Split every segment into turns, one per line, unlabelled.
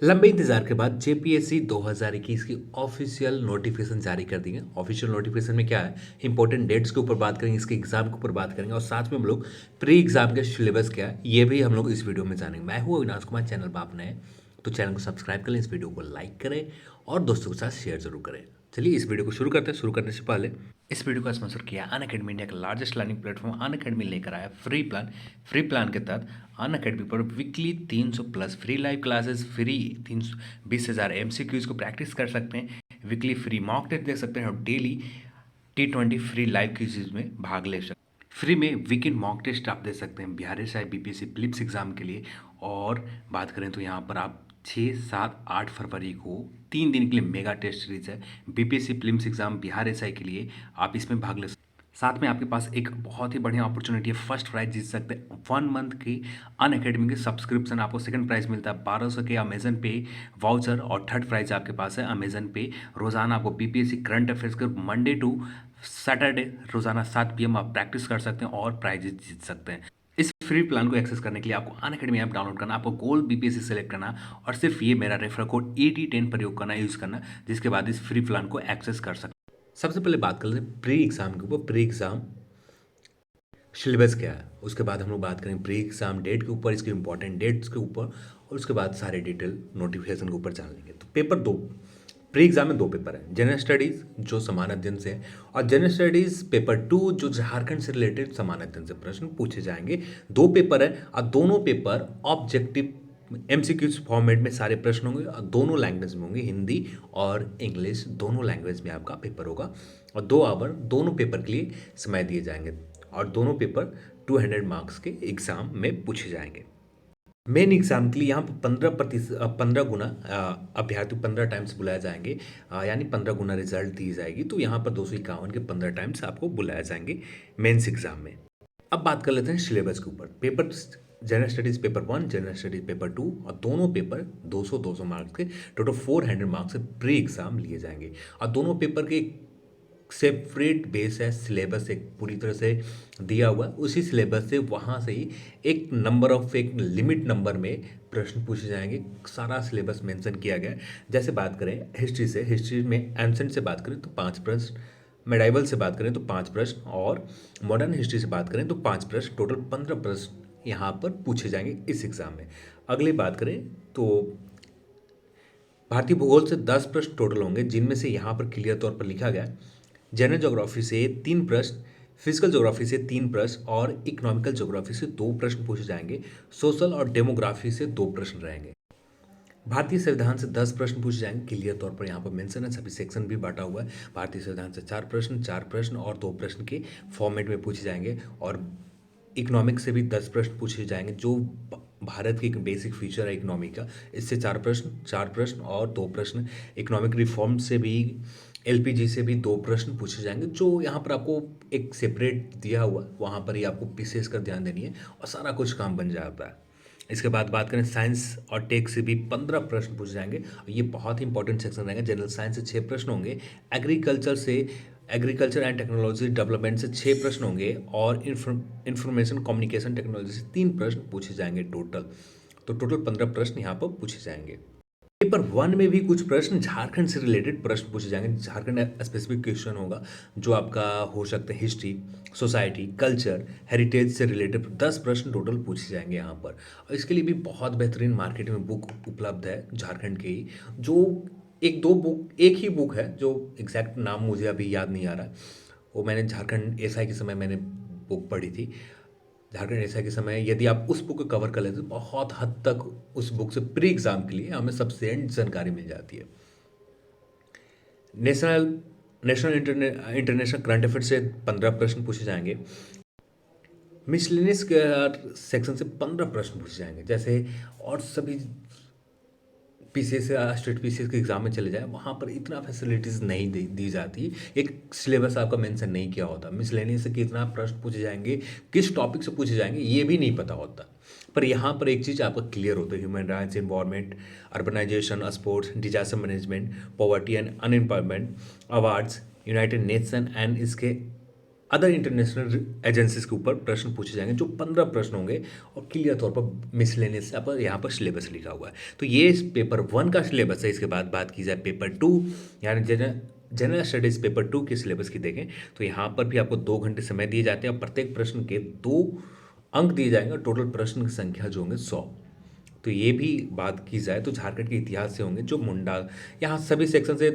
लंबे इंतजार के बाद जेपीएससी 2021 की ऑफिशियल नोटिफिकेशन जारी कर दी है। ऑफिशियल नोटिफिकेशन में क्या है, इंपॉर्टेंट डेट्स के ऊपर बात करेंगे, इसके एग्जाम के ऊपर बात करेंगे और साथ में हम लोग प्री एग्जाम के सिलेबस क्या है ये भी हम लोग इस वीडियो में जानेंगे। मैं हूँ अविनाश कुमार, चैनल पर आप नए हैं तो चैनल को सब्सक्राइब करें, इस वीडियो को लाइक करें और दोस्तों के साथ शेयर जरूर करें। चलिए इस वीडियो को शुरू करते हैं। शुरू करने से पहले इस वीडियो का स्पॉन्सर किया अनअकैडमी, इंडिया का लार्जेस्ट लर्निंग प्लेटफॉर्म अनअकैडमी लेकर आया फ्री प्लान के तहत अनअकैडमी पर weekly 300 plus free live classes, free 20,000 MCQs को प्रैक्टिस कर सकते हैं, वीकली फ्री मॉक टेस्ट देख सकते हैं और daily T20 free live quiz में भाग ले सकते हैं। फ्री में वीकेंड मॉक टेस्ट आप दे सकते हैं Bihar SI BPSC prelims exam के लिए। और बात करें तो यहाँ पर आप 6, 7, 8 फरवरी को 3 दिन के लिए मेगा टेस्ट सीरीज है BPSC prelims exam Bihar SI के लिए, आप इसमें भाग ले सकते हैं। साथ में आपके पास एक बहुत ही बढ़िया अपॉर्चुनिटी है, फर्स्ट प्राइज जीत सकते हैं 1 मंथ की अनअकैडमी के सब्सक्रिप्शन। आपको सेकंड प्राइज मिलता है 1200 के अमेजन पे वाउचर और थर्ड प्राइज आपके पास है अमेजन पे। रोजाना आपको बीपीएससी करंट अफेयर्स के मंडे टू सैटरडे रोजाना 7 PM आप प्रैक्टिस कर सकते हैं और प्राइजेस जीत सकते हैं। इस फ्री प्लान को एक्सेस करने के लिए आपको अनअकैडमी ऐप डाउनलोड करना, आपको गोल्ड बीपीएससी सेलेक्ट करना और सिर्फ ये मेरा रेफरल कोड AT10 प्रयोग करना, यूज करना, जिसके बाद इस फ्री प्लान को एक्सेस कर सकते हैं। सबसे पहले बात कर लेते हैं प्री एग्जाम के ऊपर। प्री एग्जाम सिलेबस क्या है, उसके बाद हम लोग बात करेंगे प्री एग्जाम डेट के ऊपर, इसके इंपॉर्टेंट डेट्स के ऊपर और उसके बाद सारे डिटेल नोटिफिकेशन के ऊपर जान लेंगे। तो पेपर दो, प्री एग्जाम में 2 पेपर है, जनरल स्टडीज जो समान अध्ययन से है और जनरल स्टडीज पेपर 2 जो झारखंड से रिलेटेड समान अध्ययन से प्रश्न पूछे जाएंगे। 2 पेपर है और दोनों पेपर ऑब्जेक्टिव MCQs फॉर्मेट में सारे प्रश्न होंगे और दोनों लैंग्वेज में होंगे, हिंदी और इंग्लिश दोनों लैंग्वेज में आपका पेपर होगा और 2 आवर दोनों पेपर के लिए समय दिए जाएंगे और दोनों पेपर 200 मार्क्स के एग्जाम में पूछे जाएंगे। मेन एग्जाम के लिए यहाँ पर 15 गुना अभ्यर्थी 15 टाइम्स बुलाए जाएंगे, यानी 15 गुना रिजल्ट दी जाएगी। तो यहाँ पर 251 के 15 टाइम्स आपको बुलाए जाएंगे मेंस एग्जाम में। अब बात कर लेते हैं सिलेबस के ऊपर। Paper general studies paper 1, general studies paper 2 और दोनों पेपर 200-200 मार्क्स के, टोटल 400 मार्क्स से प्री एग्जाम लिए जाएंगे और दोनों पेपर के सेपरेट बेस है, सिलेबस एक पूरी तरह से दिया हुआ है, उसी सिलेबस से वहाँ से ही एक नंबर ऑफ एक लिमिट नंबर में प्रश्न पूछे जाएंगे। सारा सिलेबस मेंशन किया गया है। जैसे बात करें हिस्ट्री से, हिस्ट्री में एंसेंट से बात करें तो 5 प्रश्न, मेडाइवल से बात करें तो 5 प्रश्न और मॉडर्न हिस्ट्री से बात करें तो 5 प्रश्न, टोटल 15 प्रश्न यहाँ पर पूछे जाएंगे इस एग्ज़ाम में। अगली बात करें तो भारतीय भूगोल से 10 प्रश्न टोटल होंगे, जिनमें से यहाँ पर क्लियर तौर पर लिखा गया है जनरल ज्योग्राफी से 3 प्रश्न, फिजिकल ज्योग्राफी से 3 प्रश्न और इकोनॉमिकल ज्योग्राफी से 2 प्रश्न पूछे जाएंगे। सोशल और डेमोग्राफी से 2 प्रश्न रहेंगे। भारतीय संविधान से 10 प्रश्न पूछे जाएंगे, क्लियर तौर पर यहाँ पर मेंशन है, सभी सेक्शन भी बांटा हुआ है। भारतीय संविधान से 4 प्रश्न और 2 प्रश्न के फॉर्मेट में पूछे जाएंगे और इकोनॉमिक्स से भी 10 प्रश्न पूछे जाएंगे, जो भारत की एक बेसिक फीचर है इकोनॉमी का। इससे 4 प्रश्न और 2 प्रश्न, इकोनॉमिक रिफॉर्म से भी, LPG से भी 2 प्रश्न पूछे जाएंगे, जो यहाँ पर आपको एक सेपरेट दिया हुआ है, वहाँ पर ही आपको विशेष कर ध्यान देनी है और सारा कुछ काम बन जाता है। इसके बाद बात करें साइंस और टेक से भी 15 प्रश्न पूछे जाएंगे और ये बहुत ही इंपॉर्टेंट सेक्शन रहेगा। जनरल साइंस से 6 प्रश्न होंगे, एग्रीकल्चर एंड टेक्नोलॉजी डेवलपमेंट से 6 प्रश्न होंगे और इंफॉर्मेशन कम्युनिकेशन टेक्नोलॉजी से 3 प्रश्न पूछे जाएंगे टोटल। तो टोटल 15 प्रश्न यहाँ पर पूछे जाएंगे। पेपर 1 में भी कुछ प्रश्न झारखंड से रिलेटेड प्रश्न पूछे जाएंगे, झारखंड स्पेसिफिक क्वेश्चन होगा जो आपका हो सकता है हिस्ट्री, सोसाइटी, कल्चर, हेरिटेज से रिलेटेड 10 प्रश्न टोटल पूछे जाएंगे यहाँ पर। और इसके लिए भी बहुत बेहतरीन मार्केट में बुक उपलब्ध है झारखंड की, जो एक ही बुक है जो एग्जैक्ट नाम मुझे अभी याद नहीं आ रहा। वो मैंने झारखंड एसआई के समय मैंने बुक पढ़ी थी। झारखंड एसआई के समय यदि आप उस बुक को कवर कर लेते तो बहुत हद तक उस बुक से प्री एग्जाम के लिए हमें सफिशिएंट जानकारी मिल जाती है। National national international current affair से 15 प्रश्न पूछे जाएंगे। मिसलेनियस के सेक्शन से 15 प्रश्न पूछे जाएंगे। जैसे और सभी PCS या स्टेट PCS के एग्जाम में चले जाए, वहाँ पर इतना फैसिलिटीज़ नहीं दी जाती, एक सिलेबस आपका मेंशन नहीं किया होता। मिसलेनियस से कितना प्रश्न पूछे जाएंगे, किस टॉपिक से पूछे जाएंगे, ये भी नहीं पता होता। पर यहाँ पर एक चीज़ आपका क्लियर होता है, human rights, environment, urbanisation, sports, disaster management, poverty and unemployment, awards, United Nation and इसके अदर इंटरनेशनल एजेंसीज के ऊपर प्रश्न पूछे जाएंगे, जो 15 प्रश्न होंगे और क्लियर तौर पर मिसलेनियस से पर यहाँ पर सिलेबस लिखा हुआ है। तो ये इस पेपर 1 का सिलेबस है। इसके बाद बात की जाए पेपर 2 यानी जनरल स्टडीज पेपर 2 के सिलेबस की देखें तो यहाँ पर भी आपको 2 घंटे समय दिए जाते हैं और प्रत्येक प्रश्न के 2 अंक दिए जाएंगे और टोटल प्रश्न की संख्या जो होंगे 100। तो ये भी बात की जाए तो झारखंड के इतिहास से होंगे, जो मुंडा, यहाँ सभी सेक्शन से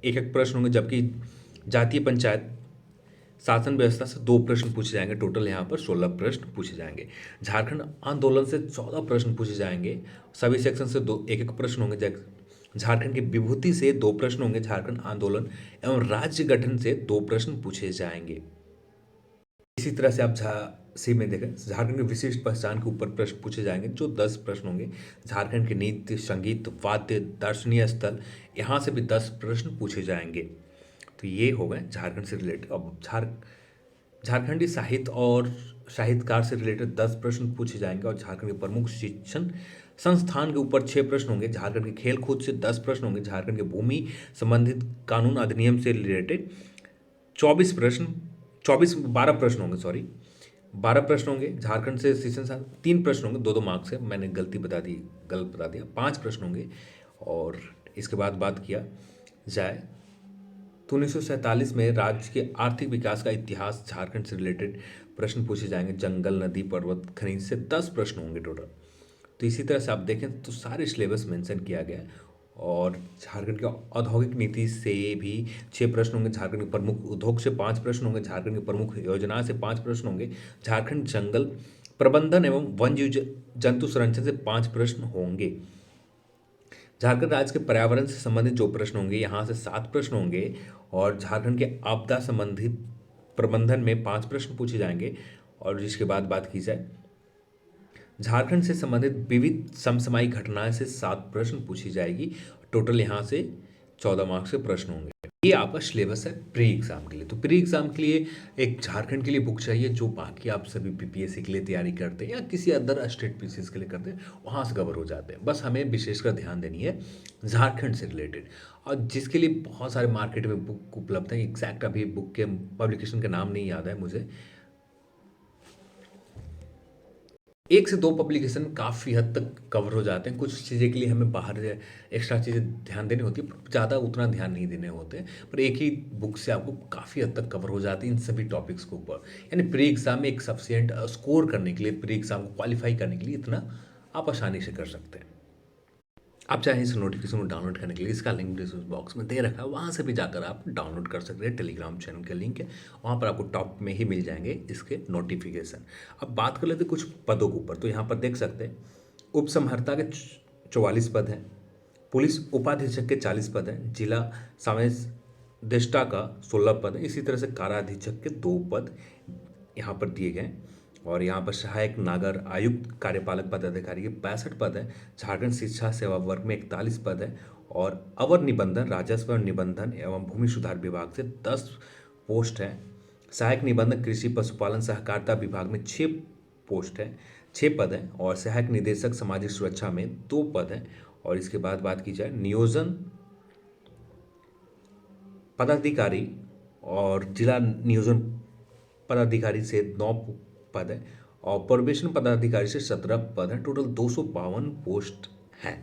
एक एक प्रश्न होंगे, जबकि जातीय पंचायत शासन व्यवस्था से 2 प्रश्न पूछे जाएंगे। टोटल यहाँ पर 16 प्रश्न पूछे जाएंगे। झारखंड आंदोलन से 14 प्रश्न पूछे जाएंगे। सभी सेक्शन से दो एक एक प्रश्न होंगे। झारखंड की विभूति से 2 प्रश्न होंगे। झारखंड आंदोलन एवं राज्य गठन से 2 प्रश्न पूछे जाएंगे। इसी तरह से आप झांसी में देखें, झारखंड की विशिष्ट पहचान के ऊपर प्रश्न पूछे जाएंगे, जो 10 प्रश्न होंगे। झारखंड के नृत्य, संगीत, वाद्य, दर्शनीय स्थल, यहाँ से भी 10 प्रश्न पूछे जाएंगे। तो ये हो गए झारखंड से रिलेटेड। अब झारखंडी साहित्य और साहित्यकार से रिलेटेड 10 प्रश्न पूछे जाएंगे और झारखंड के प्रमुख शिक्षण संस्थान के ऊपर 6 प्रश्न होंगे। झारखंड के खेल कूद से 10 प्रश्न होंगे। झारखंड के भूमि संबंधित कानून अधिनियम से रिलेटेड 24 प्रश्न, 12 प्रश्न होंगे, सॉरी 12 प्रश्न होंगे। झारखंड से शिक्षण 3 प्रश्न होंगे, 2-2 मार्क्स से, मैंने गलत बता दिया, 5 प्रश्न होंगे। और इसके बाद बात किया जाए तो 1947 में राज्य के आर्थिक विकास का इतिहास, झारखंड से रिलेटेड प्रश्न पूछे जाएंगे। जंगल, नदी, पर्वत, खनिज से 10 प्रश्न होंगे टोटल। तो इसी तरह से आप देखें तो सारे सिलेबस मेंशन किया गया है। और झारखंड की औद्योगिक नीति से भी 6 प्रश्न होंगे। झारखंड के प्रमुख उद्योग से 5 प्रश्न होंगे। झारखंड की प्रमुख योजना से 5 प्रश्न होंगे। झारखंड जंगल प्रबंधन एवं वन्य जंतु संरक्षण से 5 प्रश्न होंगे। झारखंड राज्य के पर्यावरण से संबंधित जो प्रश्न होंगे, यहाँ से 7 प्रश्न होंगे। और झारखंड के आपदा संबंधित प्रबंधन में 5 प्रश्न पूछे जाएंगे। और जिसके बाद बात की जाए झारखंड से संबंधित विविध समसामयिक घटनाएं से 7 प्रश्न पूछी जाएगी। टोटल यहाँ से 14 मार्क्स के प्रश्न होंगे। ये आपका सिलेबस है प्री एग्जाम के लिए। तो प्री एग्जाम के लिए एक झारखंड के लिए बुक चाहिए, जो बाकी आप सभी पीपीएससी के लिए तैयारी करते हैं या किसी अदर स्टेट पीसीएस के लिए करते हैं, वहाँ से कवर हो जाते हैं। बस हमें विशेषकर ध्यान देनी है झारखंड से रिलेटेड, और जिसके लिए बहुत सारे मार्केट में बुक उपलब्ध हैं। एग्जैक्ट अभी बुक के पब्लिकेशन के नाम नहीं याद है मुझे। 1 से 2 पब्लिकेशन काफ़ी हद तक कवर हो जाते हैं। कुछ चीज़ें के लिए हमें बाहर एक्स्ट्रा चीज़ें ध्यान देनी होती है, पर ज़्यादा उतना ध्यान नहीं देने होते। पर एक ही बुक से आपको काफ़ी हद तक कवर हो जाती है इन सभी टॉपिक्स के ऊपर। यानी प्री एग्ज़ाम में एक सफिशिएंट स्कोर करने के लिए, प्री एग्ज़ाम को क्वालिफाई करने के लिए इतना आप आसानी से कर सकते हैं। आप चाहें इस नोटिफिकेशन को डाउनलोड करने के लिए इसका लिंक डिस्क्रिप्शन बॉक्स में दे रखा है, वहाँ से भी जाकर आप डाउनलोड कर सकते हैं। टेलीग्राम चैनल का लिंक है, वहाँ पर आपको टॉप में ही मिल जाएंगे इसके नोटिफिकेशन। अब बात कर लेते हैं कुछ पदों के ऊपर। तो यहाँ पर देख सकते हैं उप समहर्ता के 44 पद हैं, पुलिस उपाधीक्षक के 40 पद हैं, जिला समादेष्टा का 16 पद है। इसी तरह से काराधीक्षक के 2 पद यहाँ पर दिए गए। और यहाँ पर सहायक नागर आयुक्त कार्यपालक पदाधिकारी के 65 पद है। झारखंड शिक्षा सेवा वर्ग में 41 पद है। और अवर निबंधन, राजस्व निबंधन एवं भूमि सुधार विभाग से 10 पोस्ट है। सहायक निबंधक कृषि पशुपालन सहकारिता विभाग में 6 पोस्ट है, 6 पद हैं। और सहायक निदेशक सामाजिक सुरक्षा में 2 पद हैं। और इसके बाद बात की जाए नियोजन पदाधिकारी और जिला नियोजन पदाधिकारी से 9 पद है। और प्रोबेशन पदाधिकारी से 17 पद है। टोटल 252 पोस्ट हैं।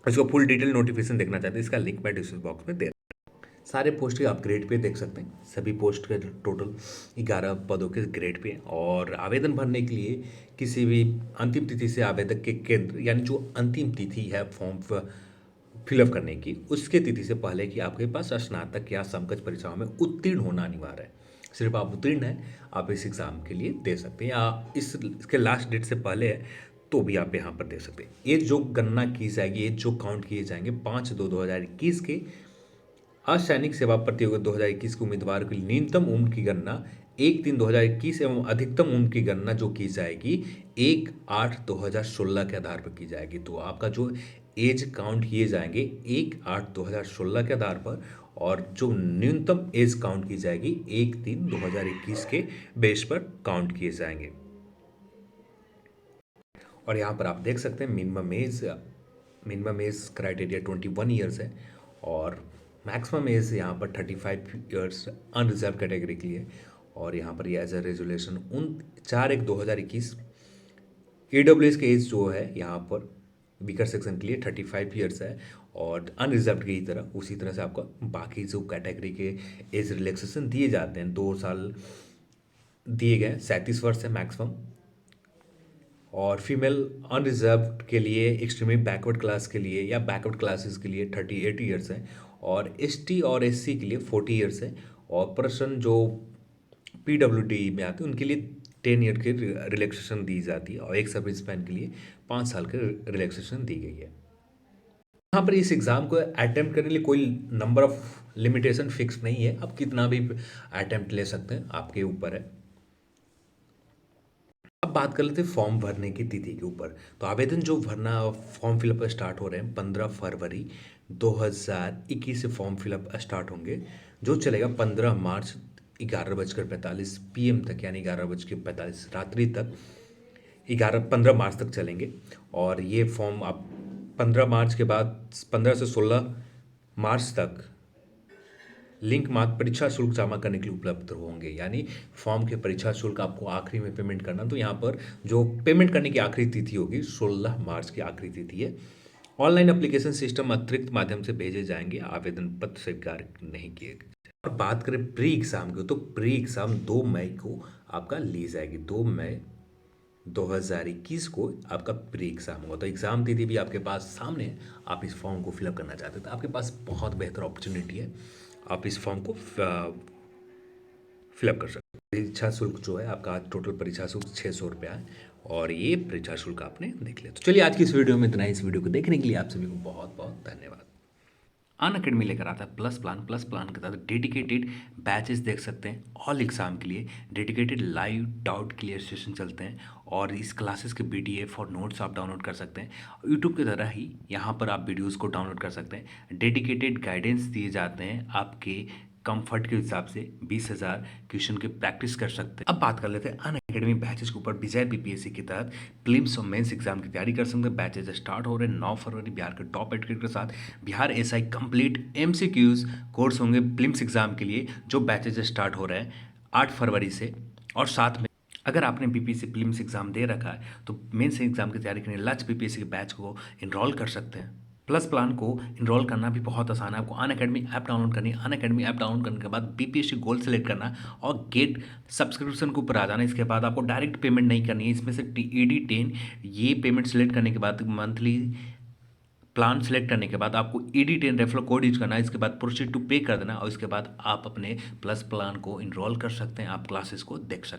इसको फुल डिटेल नोटिफिकेशन देखना चाहते हैं, इसका लिंक मैं डिस्क्रिप्शन बॉक्स में दे रहा हूं। सारे पोस्ट के आप ग्रेड पे देख सकते हैं। सभी पोस्ट के टोटल 11 पदों के ग्रेड पे। और आवेदन भरने के लिए किसी भी अंतिम तिथि से आवेदक के केंद्र, यानी जो अंतिम तिथि है फॉर्म फिलअप करने की, उसके तिथि से पहले कि आपके पास स्नातक या समकक्ष परीक्षाओं में उत्तीर्ण होना अनिवार्य है। सिर्फ आप उत्तीर्ण हैं, आप इस एग्ज़ाम के लिए दे सकते हैं, या इसके लास्ट डेट से पहले है तो भी आप यहाँ पर दे सकते हैं। ये जो गणना की जाएगी, ये जो काउंट किए जाएंगे 5/2/2021 के असैनिक सेवा प्रतियोगिता 2021 के उम्मीदवार के लिए न्यूनतम उम्र की गणना 1/3/2021 एवं अधिकतम उम्र की गणना जो की जाएगी 1/8/2016 के आधार पर की जाएगी। तो आपका जो एज काउंट किए जाएंगे 1/8/2016 के आधार पर, और जो न्यूनतम एज काउंट की जाएगी 1/3/2021 के बेस पर काउंट किए जाएंगे। और यहाँ पर आप देख सकते हैं मिनिमम एज क्राइटेरिया 21 ईयर्स है। और मैक्सिमम एज यहाँ पर 35 ईयर्स अनरिजर्व कैटेगरी के लिए। और यहाँ पर ये एज अ रेजोल्यूशन 4/1/2021 AWS के एज जो है यहाँ पर वीकर सेक्शन के लिए 35 ईयर्स है। और अनरिजर्व की तरह उसी तरह से आपका बाकी जो कैटेगरी के एज रिलैक्सेशन दिए जाते हैं 2 साल दिए गए, 37 वर्ष है मैक्सिमम। और फीमेल अनरिजर्व्ड के लिए, एक्सट्रीमली बैकवर्ड क्लास के लिए या बैकवर्ड क्लासेस के लिए 38 ईयर्स है। और ST और SC के लिए 40 ईयर्स है। और पर्सन जो PWD में आते हैं उनके लिए 10 ईयर की रिलैक्सेशन दी जाती है। और एक सर्विस मैन के लिए 5 साल की रिलैक्सेशन दी गई है। यहाँ पर इस एग्ज़ाम को अटेम्प्ट करने के लिए कोई नंबर ऑफ लिमिटेशन फिक्स नहीं है, आप कितना भी अटेम्प्ट ले सकते हैं, आपके ऊपर है। अब बात कर लेते हैं फॉर्म भरने की तिथि के ऊपर। तो आवेदन जो भरना फॉर्म फिलअप स्टार्ट हो रहे हैं 15 फरवरी 2021 से फॉर्म फिलअप स्टार्ट होंगे, जो चलेगा 15 मार्च 11:45 PM तक, यानी 11:45 रात्रि तक 15 मार्च तक चलेंगे। और ये फॉर्म आप 15 मार्च के बाद 15 से 16 मार्च तक लिंक मार्क परीक्षा शुल्क जमा करने के लिए उपलब्ध होंगे। यानी फॉर्म के परीक्षा शुल्क आपको आखिरी में पेमेंट करना, तो यहाँ पर जो पेमेंट करने की आखिरी तिथि होगी 16 मार्च की आखिरी तिथि है। ऑनलाइन एप्लीकेशन सिस्टम अतिरिक्त माध्यम से भेजे जाएंगे, आवेदन पत्र स्वीकार नहीं किए गए। और बात करें प्री एग्ज़ाम की, तो प्री एग्ज़ाम 2 मई को आपका ली जाएगी। 2 मई 2021 को आपका प्री एग्ज़ाम होगा। तो एग्ज़ाम तिथि भी आपके पास सामने है। आप इस फॉर्म को फिलअप करना चाहते हैं तो आपके पास बहुत बेहतर अपॉर्चुनिटी है, आप इस फॉर्म को फिलअप कर सकते हैं। परीक्षा शुल्क जो है आपका, टोटल परीक्षा शुल्क 600 रुपया है। और ये परीक्षा शुल्क आपने देख लिया। तो चलिए आज की इस वीडियो में इतना ही। इस वीडियो को देखने के लिए आप सभी को बहुत बहुत धन्यवाद। अनअकैडमी लेकर आता है प्लस प्लान के तहत डेडिकेटेड बैचेस देख सकते हैं। ऑल एग्जाम के लिए dedicated live doubt clear session चलते हैं। और इस क्लासेस के PDF और नोट्स आप डाउनलोड कर सकते हैं। यूट्यूब की तरह ही यहाँ पर आप वीडियोस को डाउनलोड कर सकते हैं। डेडिकेटेड गाइडेंस दिए जाते हैं, आपके कंफर्ट के हिसाब से 20,000 क्वेश्चन की प्रैक्टिस कर सकते हैं। अब बात कर लेते हैं अनअकैडमी बैचेस के ऊपर। विजय BPSC के तहत प्रीलिम्स और मेंस एग्जाम की तैयारी कर सकते हैं। बैचेस स्टार्ट हो रहे हैं 9 फरवरी। बिहार के टॉप एडुकेटर के साथ Bihar SI complete MCQs course होंगे प्रीलिम्स एग्जाम के लिए, जो बैचेस स्टार्ट हो रहे हैं 8 फरवरी से। और साथ में अगर आपने BPSC प्रीलिम्स एग्जाम दे रखा है तो मेंस एग्जाम की तैयारी करने लक्ष्य BPSC के बैच को इनरोल कर सकते हैं। प्लस प्लान को इनरोल करना भी बहुत आसान है। आपको अनअकैडमी ऐप डाउनलोड करनी है। अनअकैडमी ऐप डाउनलोड करने के बाद BPSC गोल सेलेक्ट करना और गेट सब्सक्रिप्शन को ऊपर आ जाना। इसके बाद आपको डायरेक्ट पेमेंट नहीं करनी है। इसमें से ED10 ये पेमेंट सेलेक्ट करने के बाद, मंथली प्लान सेलेक्ट करने के बाद आपको ED10 रेफरल कोड यूज करना है। इसके बाद प्रोसीड टू पे कर देना और इसके बाद आप अपने प्लस प्लान को इनरोल कर सकते हैं। आप क्लासेस को देख सकते हैं।